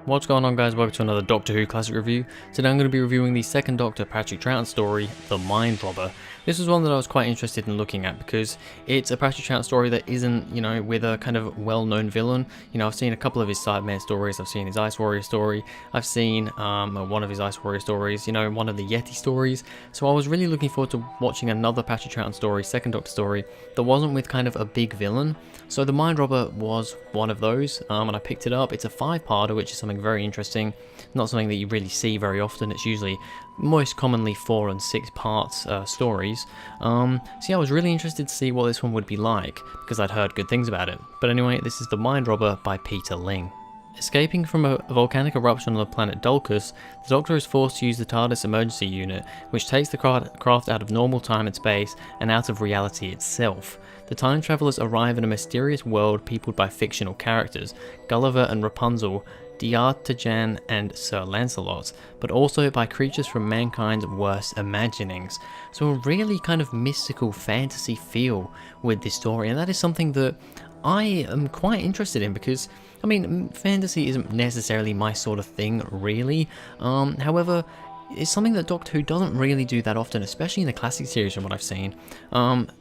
What's going on, guys? Welcome to another Doctor Who classic review. Today I'm going to be reviewing the second Doctor Patrick Troughton story, The Mind Robber. This was one that I was quite interested in looking at because it's a Patrick Troughton story that isn't, with a kind of well-known villain. I've seen a couple of his Sideman stories, I've seen his Ice Warrior story, I've seen one of his Ice Warrior stories, one of the Yeti stories. So I was really looking forward to watching another Patrick Troughton story, second Doctor story, that wasn't with kind of a big villain. So The Mind Robber was one of those, and I picked it up. It's a 5-parter, which is something very interesting, not something that you really see very often. It's usually most commonly 4 and 6 parts stories. So yeah, I was really interested to see what this one would be like, because I'd heard good things about it. But anyway, this is The Mind Robber by Peter Ling. Escaping from a volcanic eruption on the planet Dulcus, the Doctor is forced to use the TARDIS emergency unit, which takes the craft out of normal time and space and out of reality itself. The time travelers arrive in a mysterious world peopled by fictional characters, Gulliver and Rapunzel, D'Artagnan and Sir Lancelot, but also by creatures from mankind's worst imaginings. So a really kind of mystical fantasy feel with this story, and that is something that I am quite interested in because, fantasy isn't necessarily my sort of thing, really. However, it's something that Doctor Who doesn't really do that often, especially in the classic series from what I've seen. And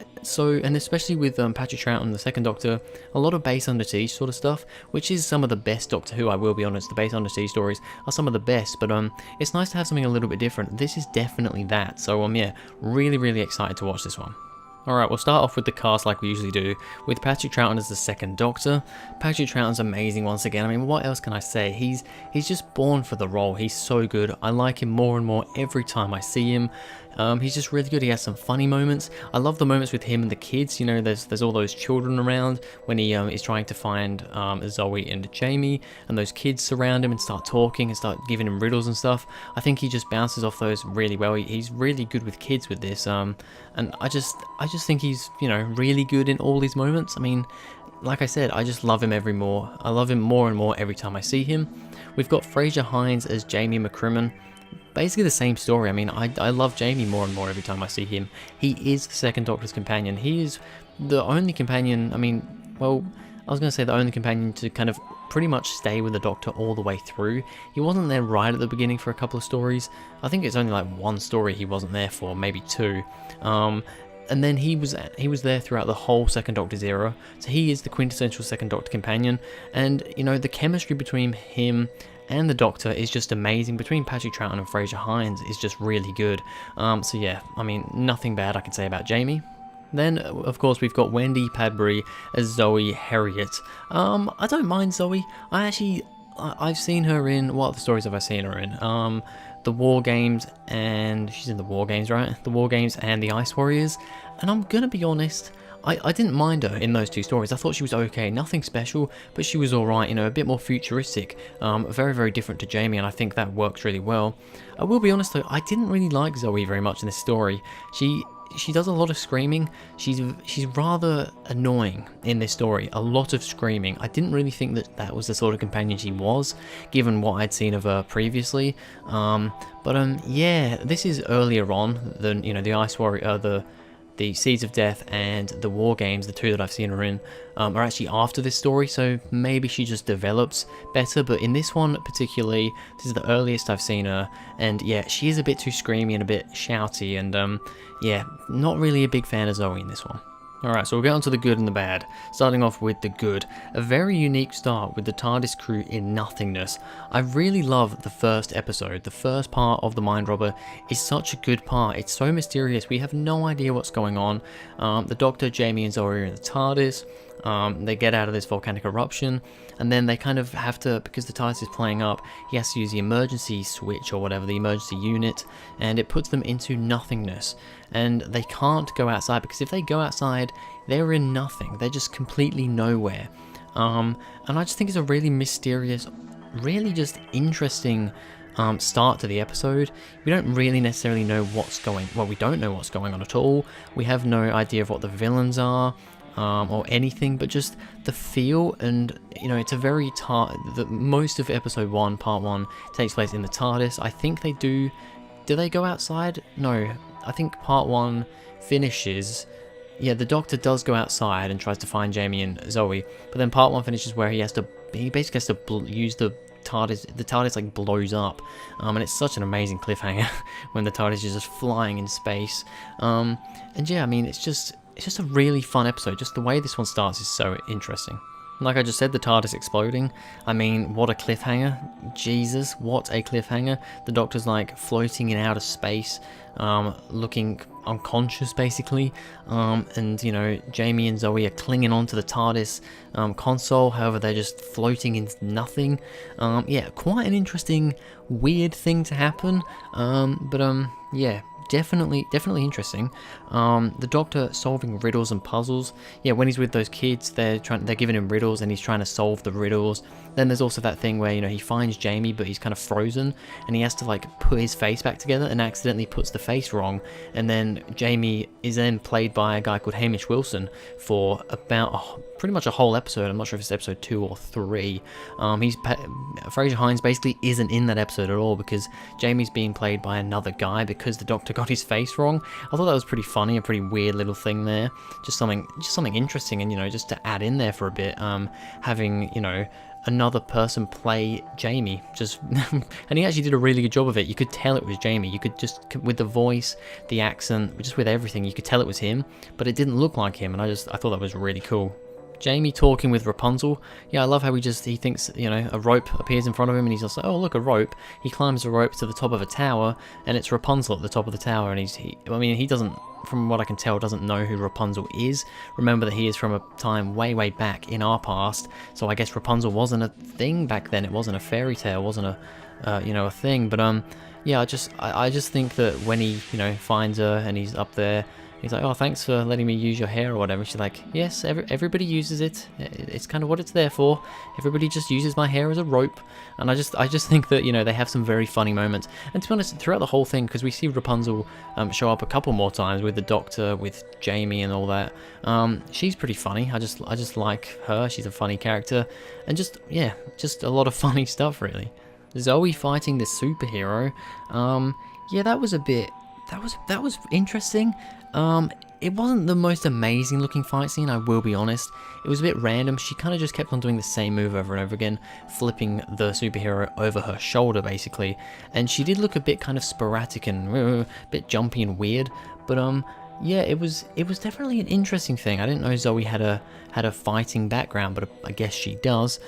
especially with Patrick Troughton, the second Doctor, a lot of base under siege sort of stuff, which is some of the best Doctor Who, I will be honest. The base under siege stories are some of the best, but it's nice to have something a little bit different. This is definitely that, so yeah, really excited to watch this one. Alright, we'll start off with the cast like we usually do, with Patrick Troughton as the second Doctor. Patrick Troughton's amazing once again. What else can I say? He's just born for the role. He's so good. I like him more and more every time I see him. He's just really good. He has some funny moments. I love the moments with him and the kids. There's all those children around when he is trying to find Zoe and Jamie, and those kids surround him and start talking and start giving him riddles and stuff. I think he just bounces off those really well. He's really good with kids with this. And I just think he's, really good in all these moments. Like I said, I just love him I love him more and more every time I see him. We've got Fraser Hines as Jamie McCrimmon. Basically the same story. I love Jamie more and more every time I see him. He is the second Doctor's companion. He is the only companion, I was going to say the only companion to kind of pretty much stay with the Doctor all the way through. He wasn't there right at the beginning for a couple of stories. I think it's only like one story he wasn't there for, maybe 2. And then he was there throughout the whole second Doctor's era, so he is the quintessential second Doctor companion, and the chemistry between him and the Doctor is just amazing. Between Patrick Troughton and Fraser Hines is just really good. So yeah, nothing bad I can say about Jamie. Then, of course, we've got Wendy Padbury as Zoe Herriot. I don't mind Zoe. I've seen her in, what other stories have I seen her in? The War Games, and she's in the War Games, right? The War Games and the Ice Warriors. And I'm gonna be honest, I didn't mind her in those 2 stories. I thought she was okay, nothing special, but she was alright, a bit more futuristic, very different to Jamie, and I think that works really well. I will be honest though, I didn't really like Zoe very much in this story. She does a lot of screaming. She's rather annoying in this story, a lot of screaming. I didn't really think that was the sort of companion she was, given what I'd seen of her previously. Yeah, this is earlier on than, the Ice Warrior, the Seeds of Death and the War Games, the 2 that I've seen her in, are actually after this story, so maybe she just develops better, but in this one particularly, this is the earliest I've seen her, and yeah, she is a bit too screamy and a bit shouty, and yeah, not really a big fan of Zoe in this one. Alright, so we'll get on to the good and the bad. Starting off with the good. A very unique start with the TARDIS crew in nothingness. I really love the first episode. The first part of The Mind Robber is such a good part. It's so mysterious. We have no idea what's going on. The Doctor, Jamie and Zoe are in the TARDIS. They get out of this volcanic eruption, and then they kind of have to, because the TARDIS is playing up, he has to use the emergency switch or whatever, the emergency unit, and it puts them into nothingness. And they can't go outside, because if they go outside, they're in nothing. They're just completely nowhere. And I just think it's a really mysterious, really just interesting start to the episode. We don't really necessarily know we don't know what's going on at all. We have no idea of what the villains are. Or anything, but just the feel, and it's a very most of episode 1, part 1, takes place in the TARDIS. I think they do they go outside? No, I think part 1 finishes, yeah, the Doctor does go outside and tries to find Jamie and Zoe, but then part 1 finishes where he basically has to use the TARDIS like blows up, and it's such an amazing cliffhanger when the TARDIS is just flying in space. And yeah, I mean, it's just a really fun episode. Just the way this one starts is so interesting. Like I just said, the TARDIS exploding. I mean, what a cliffhanger. Jesus, what a cliffhanger. The Doctor's like floating in outer space, looking unconscious basically. And you know, Jamie and Zoe are clinging onto the TARDIS console. However, they're just floating into nothing. Yeah, quite an interesting, weird thing to happen. Yeah. Definitely interesting. The Doctor solving riddles and puzzles. Yeah, when he's with those kids, they're giving him riddles and he's trying to solve the riddles. Then there's also that thing where, you know, he finds Jamie but he's kind of frozen and he has to like put his face back together and accidentally puts the face wrong. And then Jamie is then played by a guy called Hamish Wilson for about pretty much a whole episode. I'm not sure if it's episode 2 or 3. Fraser Hines basically isn't in that episode at all because Jamie's being played by another guy because the Doctor got his face wrong. I thought that was pretty funny, a pretty weird little thing there. Just something interesting, and you know, just to add in there for a bit, having, you know, another person play Jamie, just and he actually did a really good job of it. You could tell it was Jamie. You could just, with the voice, the accent, just with everything, you could tell it was him, but it didn't look like him, and I thought that was really cool. Jamie talking with Rapunzel. Yeah, I love how he thinks, you know, a rope appears in front of him and he's just like, oh, look, a rope. He climbs a rope to the top of a tower and it's Rapunzel at the top of the tower, and he doesn't, from what I can tell, doesn't know who Rapunzel is. Remember that he is from a time way, way back in our past, so I guess Rapunzel wasn't a thing back then. It wasn't a fairy tale, wasn't a, you know, a thing, but, yeah, I just think that when he, you know, finds her and he's up there, he's like, oh, thanks for letting me use your hair or whatever. She's like, yes, everybody uses it. It's kind of what it's there for. Everybody just uses my hair as a rope. And I just think that, you know, they have some very funny moments. And to be honest, throughout the whole thing, because we see Rapunzel show up a couple more times with the Doctor, with Jamie and all that. She's pretty funny. I just like her. She's a funny character. And just a lot of funny stuff, really. Zoe fighting this superhero. Yeah, that was a bit... That was interesting. It wasn't the most amazing looking fight scene, I will be honest. It was a bit random. She kind of just kept on doing the same move over and over again, flipping the superhero over her shoulder basically. And she did look a bit kind of sporadic and a bit jumpy and weird. But yeah, it was definitely an interesting thing. I didn't know Zoe had a fighting background, but I guess she does.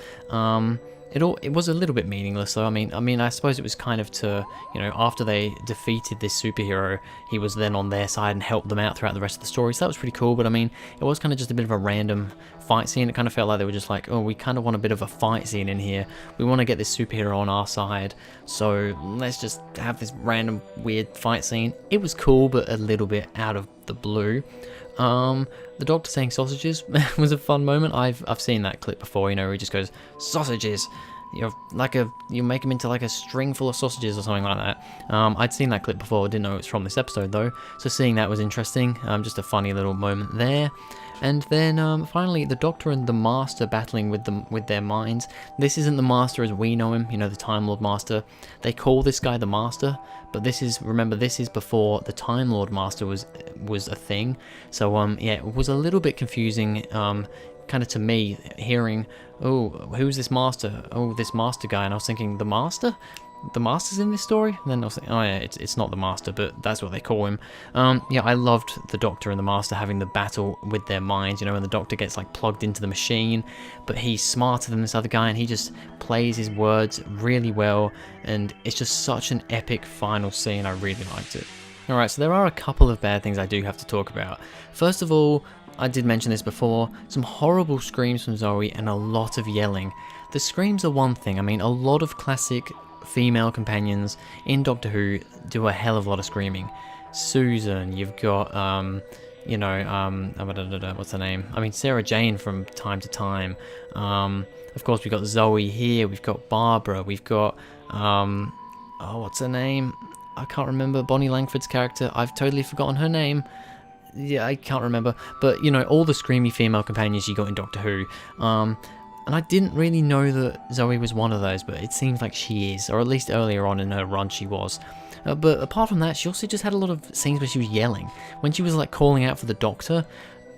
It was a little bit meaningless though. I mean, I suppose it was kind of to, you know, after they defeated this superhero, he was then on their side and helped them out throughout the rest of the story. So that was pretty cool. But I mean, it was kind of just a bit of a random fight scene. It kind of felt like they were just like, oh, we kind of want a bit of a fight scene in here. We want to get this superhero on our side, so let's just have this random weird fight scene. It was cool, but a little bit out of the blue. The Doctor saying sausages was a fun moment. I've seen that clip before, you know, where he just goes, sausages. You make them into like a string full of sausages or something like that. I'd seen that clip before, didn't know it was from this episode though, so seeing that was interesting. Just a funny little moment there. And then finally, the Doctor and the Master battling with their minds. This isn't the Master as we know him, you know, the Time Lord Master. They call this guy the Master, but this is before the Time Lord Master was a thing. So yeah, it was a little bit confusing, kind of to me, hearing, oh, who's this Master? Oh, this Master guy, and I was thinking, the Master? The Master's in this story? And then I was thinking, oh yeah, it's not the Master, but that's what they call him. Yeah, I loved the Doctor and the Master having the battle with their minds, you know, when the Doctor gets like plugged into the machine, but he's smarter than this other guy and he just plays his words really well, and it's just such an epic final scene. I really liked it. Alright, so there are a couple of bad things I do have to talk about. First of all, I did mention this before, some horrible screams from Zoe and a lot of yelling. The screams are one thing. I mean, a lot of classic female companions in Doctor Who do a hell of a lot of screaming. Susan, you've got, you know, what's her name? I mean, Sarah Jane from time to time. Of course, we've got Zoe here, we've got Barbara, we've got, oh, what's her name? I can't remember. Bonnie Langford's character. I've totally forgotten her name. Yeah, I can't remember. But, you know, all the screamy female companions you got in Doctor Who. And I didn't really know that Zoe was one of those, but it seems like she is, or at least earlier on in her run she was. But apart from that, she also just had a lot of scenes where she was yelling. When she was like calling out for the Doctor,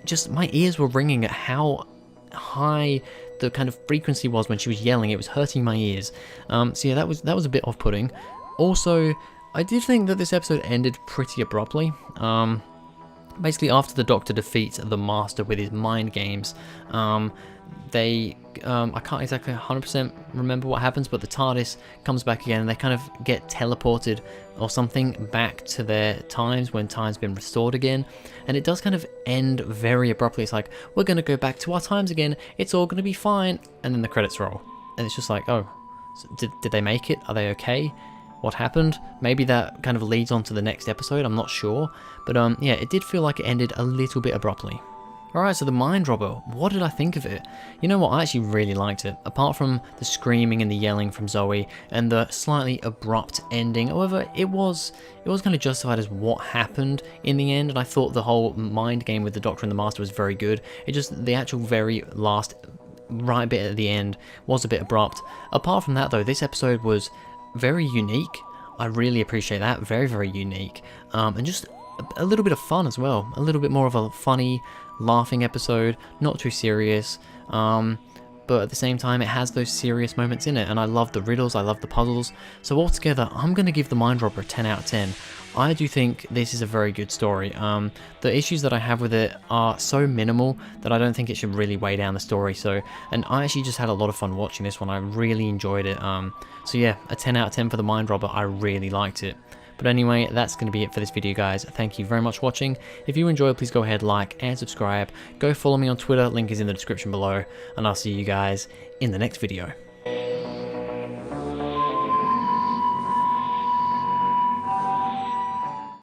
just my ears were ringing at how high the kind of frequency was when she was yelling. It was hurting my ears. So yeah, that was a bit off-putting. Also, I did think that this episode ended pretty abruptly. Basically, after the Doctor defeats the Master with his mind games, I can't exactly 100% remember what happens, but the TARDIS comes back again and they kind of get teleported or something back to their times when time's been restored again. And it does kind of end very abruptly. It's like, we're going to go back to our times again, it's all going to be fine. And then the credits roll. And it's just like, oh, so did they make it? Are they okay? What happened? Maybe that kind of leads on to the next episode, I'm not sure. But yeah, it did feel like it ended a little bit abruptly. Alright, so the Mind Robber, what did I think of it? You know what, I actually really liked it. Apart from the screaming and the yelling from Zoe and the slightly abrupt ending, however, it was kind of justified as what happened in the end, and I thought the whole mind game with the Doctor and the Master was very good. It just, the actual very last right bit at the end was a bit abrupt. Apart from that though, this episode was very unique. I really appreciate that, very, very unique. And just a little bit of fun as well. A little bit more of a funny, laughing episode, not too serious, but at the same time it has those serious moments in it, and I love the riddles, I love the puzzles. So altogether, I'm going to give The Mind Robber a 10 out of 10. I do think this is a very good story. The issues that I have with it are so minimal that I don't think it should really weigh down the story. And I actually just had a lot of fun watching this one. I really enjoyed it. So yeah, a 10 out of 10 for The Mind Robber. I really liked it. But anyway, that's going to be it for this video, guys. Thank you very much for watching. If you enjoyed, please go ahead, like and subscribe. Go follow me on Twitter, link is in the description below, and I'll see you guys in the next video.